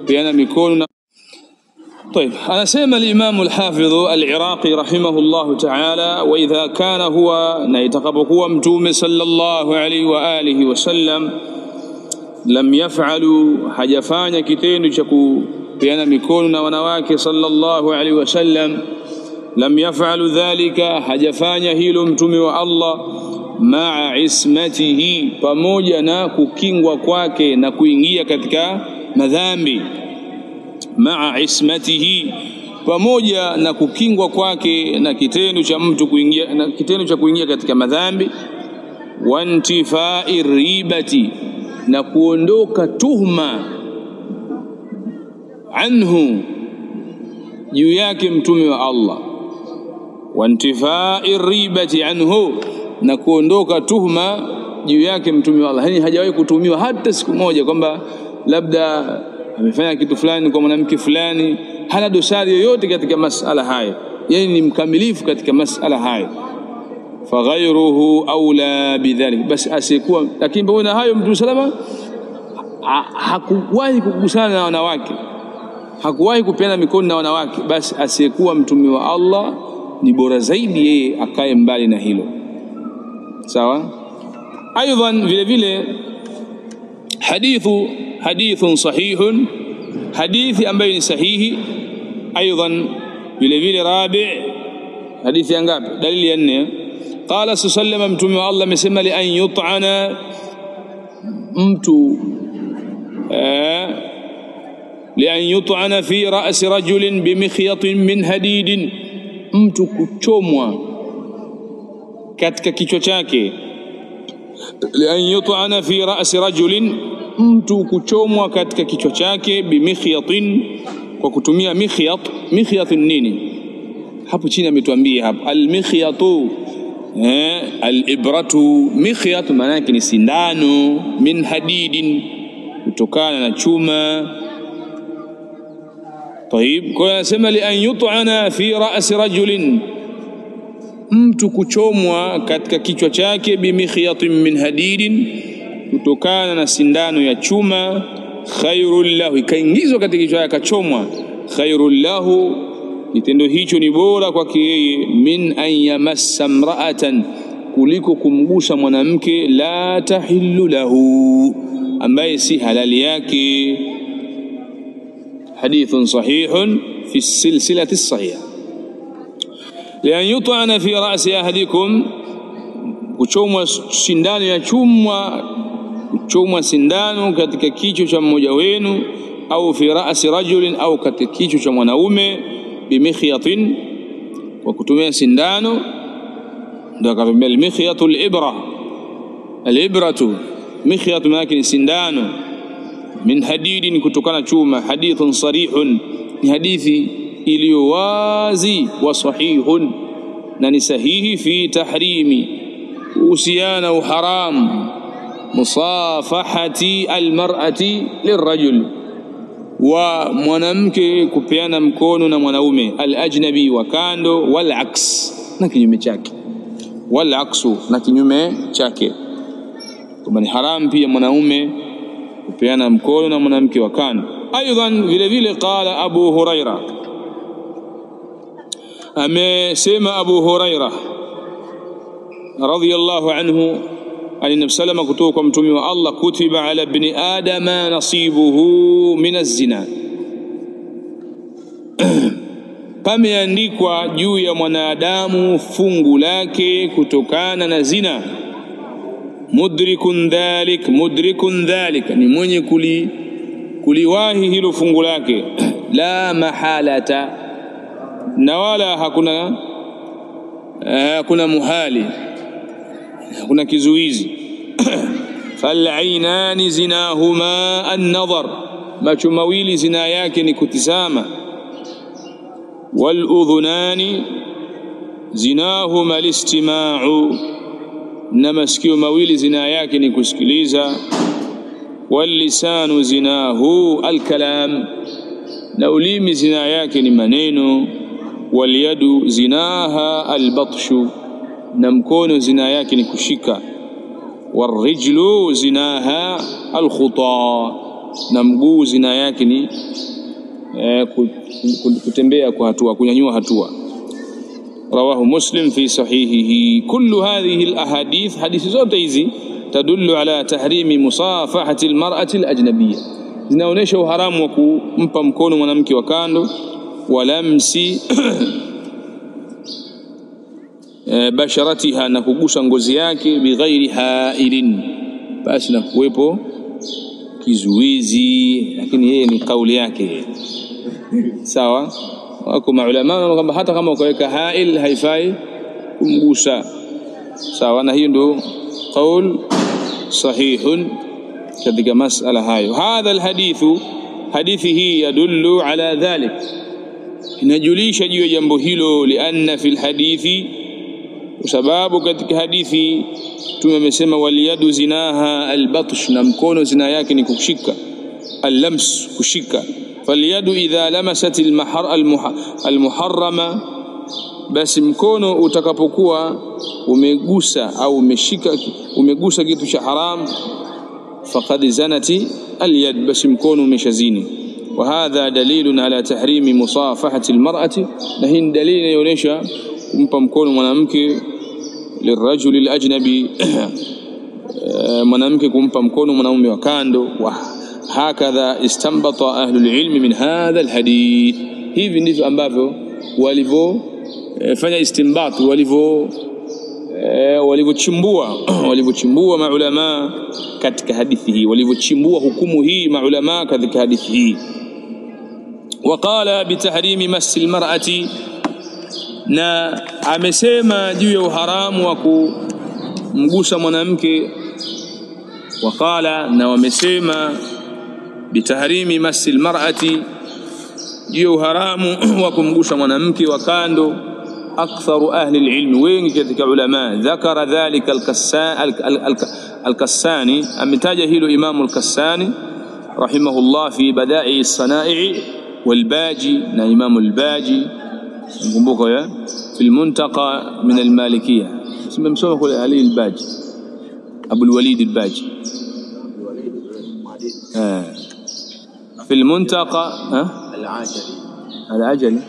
kupeana mikono. طيب أنا سمع الإمام الحافظ العراقي رحمه الله تعالى وإذا كان هو نيتقبقوا متوم صلى الله عليه وآله وسلم لم يفعلوا حجفان كتين شكو بيان ميكوننا ونواك صلى الله عليه وسلم لم يفعلوا ذلك حجفان هيلو متوم والله مع عصمته pamoja na kukingwa kwake na kuingia katika madhambi ma'a ismatihi pamoja na kukingwa kwake na kitendo cha mtu kuingia na kitendo cha kuingia katika madhambi wantifai ribati na kuondoka tuhma anhu juu yake mtume wa Allah wantifai ribati anhu na kuondoka tuhma juu yake mtume wa Allah. Yani hajawahi kutumiwa hata siku moja kwamba labda amefanya kitu fulani kwa mwanamke fulani, hana dosari yoyote katika masala haya, yani ni mkamilifu katika masala haya. Faghayruhu aula bidhalik, basi asikuwa. Lakini pamoja na hayo Mtume salama hakuwahi kugusana na wanawake, hakuwahi kupeana mikono na wanawake, basi asiyekuwa mtume wa Allah ni bora zaidi yeye akae mbali na hilo. Sawa. Aidan vile vile hadithun sahihun, hadithi ambayo ni sahihi. Aidan vile vile rabi, hadithi ya ngapi? Dalili ya 4. Qala sallallahu mtume wa Allah amesema li an yut'ana mtu li an yut'ana fi ra's rajulin bimikhiyatin min hadidin, mtu kuchomwa katika kichwa chake. Li an yut'ana fi ra's rajulin, mtu kuchomwa katika kichwa chake bimikhiyatin, kwa kutumia mikhyat. Mikhyatun nini? Hapo chini ametuambia hapo al-mikhyatu al-ibratu. Mikhyat maana yake ni sindano, min hadidin, kutokana na chuma. طيب kwa anasema li an yut'ana fi ra's rajulin, mtu kuchomwa katika kichwa chake bimikhiyatin min hadidin, kutokana na sindano ya chuma. Khairul lahu, ikaingizwa katika kichwa yake akachomwa. Khairul lahu, kitendo hicho ni bora kwake yeye. Min an yamassa mra'atan, kuliko kumgusa mwanamke. La tahillu lahu, ambaye si halali yake. Hadithun sahihun fi silsilati as-sahiha. Li an yut'ana fi ra'si ahadikum, kuchomwa sindano ya chuma, kuchomwa sindano katika kichwa cha mmoja wenu. Au fi ra'si rajulin, au katika kichwa cha mwanaume. Bimikhiyatin, kwa kutumia sindano. Ndio akatumia al-mikhiyatul ibra. Al-ibratu mikhyatu maana ni sindano. Min hadidin, kutokana chuma. Hadithun sarihun, ni hadithi iliyo wazi. Wa sahihun, na ni sahihi. Fi tahrimi, usiana uharam musafahati almar'ati lirrajul, wa mwanamke kupeana mkono na mwanaume. Al-ajnabi, wa kando. Wal aks, na kinyume chake. Wal aksu, na kinyume chake. Kwa ni haram pia mwanaume kupeana mkono na mwanamke wa kando. Aidan vile vile qala Abu Huraira, amesema Abu Huraira radhiyallahu anhu an salama kutoka kwa mtume wa Allah, kutiba ala ibn adama nasibuhu min az-zina, pameandikwa juu ya mwanadamu fungu lake kutokana na zina. Mudrikun dhalik, ni mwenye kuliwahi hilo fungu lake. La mahalata, na wala hakuna muhali, hakuna kizuizi. Fal'ainani zinahuma an-nadhar, macho mawili zina yake ni kutizama. Wal-udhunani zinahuma al-istima'u, na masikio mawili zina yake ni kusikiliza. Wal-lisanu zinahu al-kalam, na ulimi zina yake ni maneno. Wal-yadu zinaha al-batshu, na mkono zina yake ni kushika. Wal-rijlu zinaha al-khuta, na mguu zina yake ni kutembea kwa hatua, kunyanyua hatua. رواه مسلم في صحيحه. كل هذه الأحاديث حديث zote hizi تدل على تحريم مصافحة المرأة الأجنبية, zinaonesha uharamu wa kumpa mkono mwanamke wa kando, walamsi basharatiha, na kugusa ngozi yake, bighairi hailin, basi na kuwepo kizuizi, lakini yeye ni kauli yake. Sawa, wako maulama kwamba hata kama ukaweka hail haifai kumgusa. Sawa, na hiyo ndio qaul sahihun katika masala hayo. Hadha alhadithu, hadithi hii yadullu ala dhalik, inajulisha juu ya jambo hilo. Lianna fil hadithi, sababu katika hadithi tumemesema waliyadu zinaha albatsh, na mkono zina yake ni kushika, allams kushika. Faliyadu idha lamasat almuharrama, basi mkono utakapokuwa umegusa au umegusa kitu cha haram, faqad zanati alyad, basi mkono umeshazini. Wa hadha dalilun ala tahrimi musafahati almar'ati, na hii dalili inaonyesha kumpa mkono mwanamke lirajuli alajnabi, mwanamke kumpa mkono mwanamume wa kando. Wa hakadha istanbata ahlul ilmi min hadha alhadith, hivi ndivyo ambavyo walivyofanya istinbat, walivyochimbua maulama katika hadithi hii, walivyochimbua hukumu hii maulama katika hadithi hii. Waqala bitahrimi masi almar'ati, na amesema juu ya uharamu wa kumgusa mwanamke. Waqala, na wamesema bitahrimi masi almar'ati, juu ya uharamu wa kumgusa mwanamke wa kando, aktharu ahli alilm, wengi katika ulama. Dhakara dhalika al-Kassani, ametaja hilo Imam al-Kassani rahimahullah fi bada'i as-sana'i wal-Baji, na Imam al-Baji mkumbuka ya fi al-Muntaqa min al-Malikiyya, simemsoma kule Ali al-Baji, Abu al-Walid al-Baji في المنتقى العجلي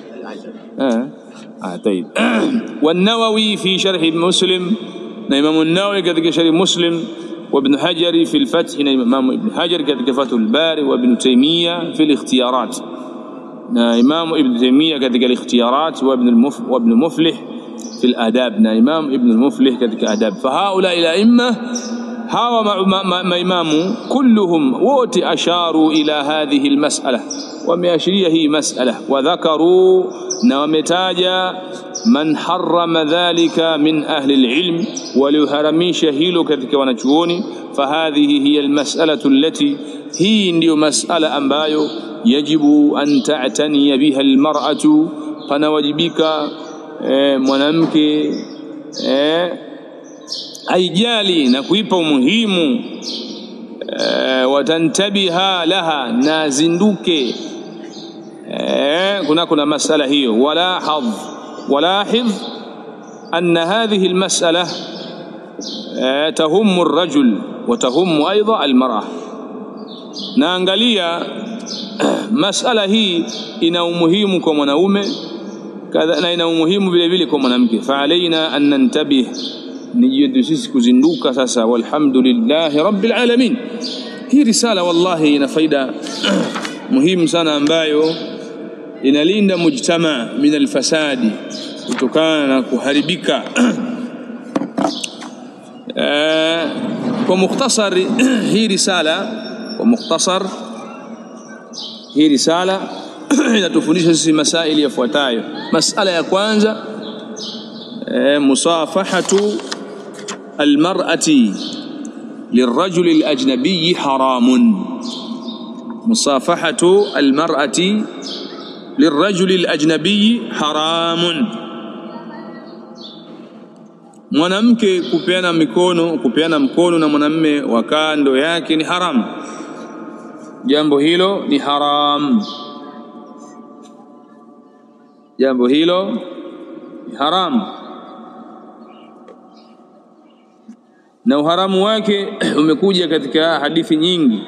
طيب. والنووي في شرح مسلم، إمام النووي كذلك شرح مسلم. وابن حجر في الفتح، إمام ابن حجر كذلك فتح الباري. وابن تيمية في الاختيارات، إمام ابن تيمية كذلك الاختيارات. وابن مفلح في الآداب، إمام ابن المفلح كذلك آداب. فهؤلاء الأئمة hawa maimamu kulluhum wote asharu ila hadhihi almas'ala, wameashiria hii mas'ala. Wadhakaru, na wametaja man harrama dhalika min ahli alilm, walioharamisha hilo katika wanachuoni. Fahadhihi hiya almas'alatu allati, hii ndio mas'ala ambayo yajibu an ta'taniya biha almar'atu, panawajibika mwanamke aijali na kuipa umuhimu. Watantabiha laha, na zinduke kuna masala hiyo. walahidh anna hadhihi almas'ala tahummu ar-rajul wa tahummu aidha al-mar'a, na angalia masala hii ina umuhimu kwa mwanaume kadha, na ina umuhimu vile vile kwa mwanamke. Fa alaina an nantabih, nijidu sisi kuzinduka sasa. Walhamdulillahi rabbil alamin. Hii risala wallahi ina faida muhimu sana, ambayo inalinda mujtama min alfasadi, kutokana na kuharibika. Kwa mukhtasar hii risala inatufundisha sisi masaili yafuatayo. Masala ya kwanza, musafahatu almar'ati lirrajuli alajnabi haramun. Musafahatu almar'ati lirrajuli alajnabi haramun, mwanamke kupeana mkono na mwanamume wa kando yake ni haram. Jambo hilo ni haram, jambo hilo ni haram, na uharamu wake umekuja katika hadithi nyingi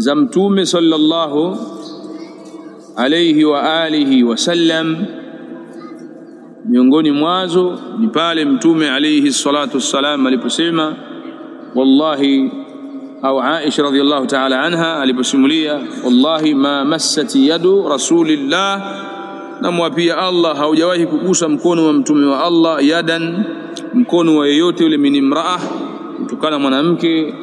za Mtume sallallahu alayhi wa alihi wasallam. Miongoni mwazo ni pale Mtume alayhi salatu wassalam aliposema wallahi, au Aisha radhiyallahu ta'ala anha aliposimulia, wallahi ma massati yadu rasulillah, namwapia Allah haujawahi kugusa mkono wa mtume wa Allah, yadan, mkono wa yeyote yule, min imraa, kutokana mwanamke,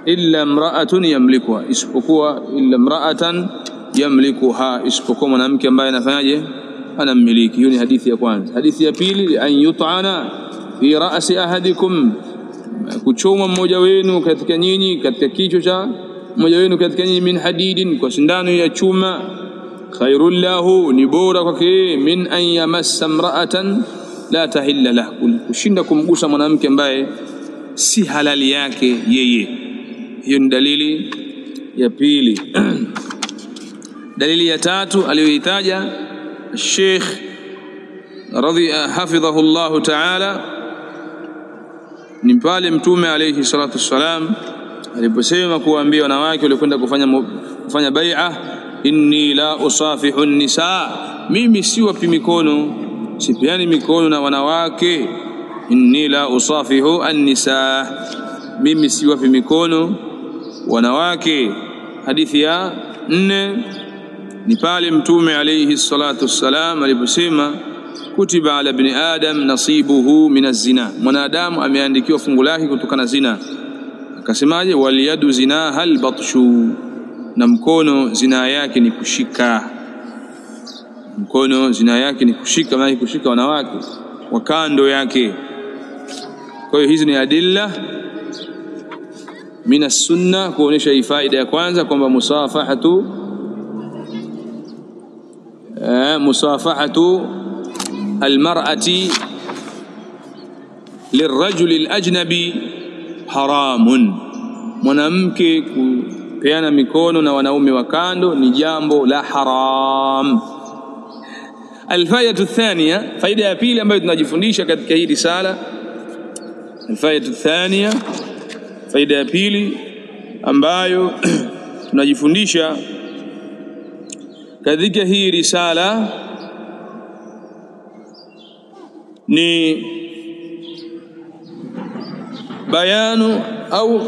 illa imra'atun yamlikuha, isipokuwa illa imra'atan yamlikuha, isipokuwa mwanamke ambaye anafanyaje, anamiliki. Hiyo ni hadithi ya kwanza. Hadithi ya pili, an yut'ana fi ra'si ahadikum, kuchoma mmoja wenu katika nyinyi, katika kichwa cha mmoja wenu katika nyinyi, min hadidin, kwa sindano ya chuma, khairul lahu, ni bora kwake, min an yamassa imra'atan la tahilla lahu, kushinda kumgusa mwanamke ambaye si halali yake yeye. Hiyo ni dalili ya pili. Dalili ya tatu aliyoitaja Sheikh hafidhahu Allah ta'ala ni pale Mtume alayhi salatu wassalam aliposema kuambia wanawake walikwenda kufanya bai'a, inni la usafihu nisa, mimi siwapi mikono, sipiani mikono na wanawake. Inni la usafihu an-nisa, mimi siwapi mikono wanawake. Hadithi ya 4 ni pale Mtume alayhi salatu wassalam aliposema kutiba ala ibn adam nasibuhu min az-zina, mwanadamu ameandikiwa fungu lake kutokana zina. Akasemaje, wal yadu zinaha al-batshu, na mkono zina yake ni kushika. Mkono zina yake ni kushika, maana kushika wanawake wa kando yake. Kwa hiyo hizi ni adilla min as-sunna kuonesha hii faida ya kwanza kwamba musafahatu almar'ati lirrajuli alajnabi haramun, mwanamke kupeana mikono na wanaume wa kando ni jambo la haram. Alfaidatu thaniya, faida ya pili ambayo tunajifundisha katika hii risala. Alfaidatu thaniya, faida ya pili ambayo tunajifundisha katika hii risala ni bayanu au